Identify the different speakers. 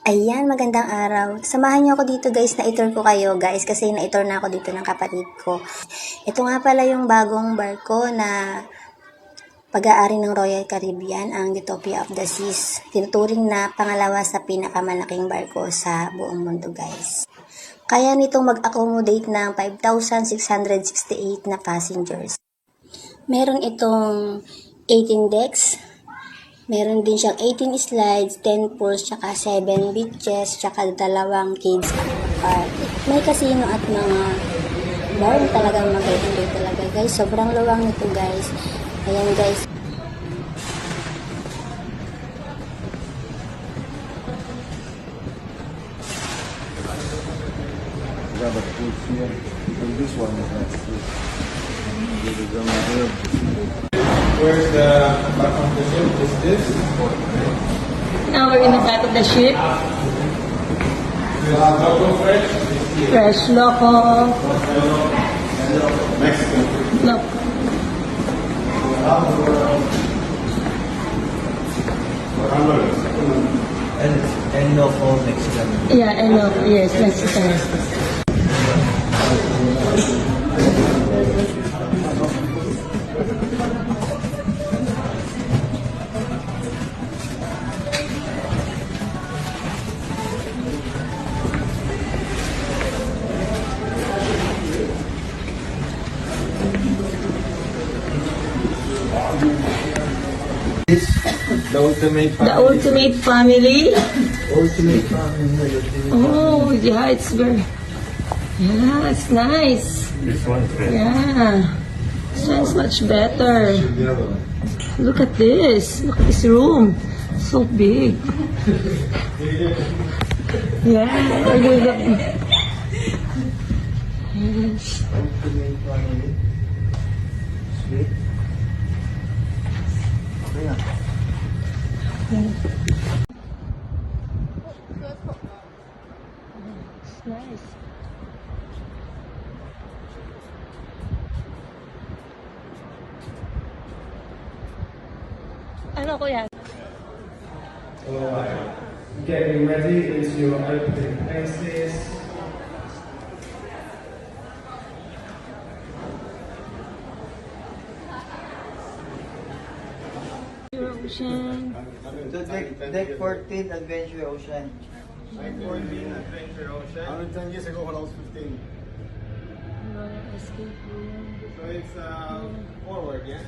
Speaker 1: Ayan, magandang araw. Samahan niyo ako dito guys, na-tour ko kayo guys kasi na-tour na ako dito ng kapatid ko. Ito nga pala yung bagong barko na pag-aari ng Royal Caribbean, ang Utopia of the Seas. Tinuturing na pangalawa sa pinakamalaking barko sa buong mundo guys. Kaya nitong mag-accommodate ng 5,668 na passengers. Meron itong 18 decks. Meron din siyang 18 slides, 10 pools, tsaka 7 beaches, tsaka 2 kids park. May casino at mga bar, talagang mag-enjoy talaga guys. Sobrang luwang nito guys. Ayan guys.
Speaker 2: Grab a food here. And this one is next to
Speaker 3: Where's the back of the ship? Is this?
Speaker 4: Now we're in the back of the ship.
Speaker 3: Local fresh?
Speaker 4: Fresh local.
Speaker 3: Mexican.
Speaker 4: Look.
Speaker 2: and local Mexican.
Speaker 4: Yeah, I know. Yes, Mexican.
Speaker 2: This the ultimate family.
Speaker 4: The ultimate family.
Speaker 2: Ultimate family.
Speaker 4: Oh, yeah, it's very. Yeah, it's nice.
Speaker 2: This one is
Speaker 4: Yeah. This one's much better. Look at this. Look at this room. So big. Yeah. I love it. Yes.
Speaker 2: Ultimate family. Sweet. Yeah.
Speaker 4: It's nice. Ano ko yan?
Speaker 3: Getting ready is your opening places.
Speaker 4: Ocean.
Speaker 2: So deck 14 Adventure Ocean.
Speaker 3: 14 Adventure Ocean.
Speaker 5: 110 years ago when I was 15.
Speaker 4: Escape room.
Speaker 3: So it's forward, yeah?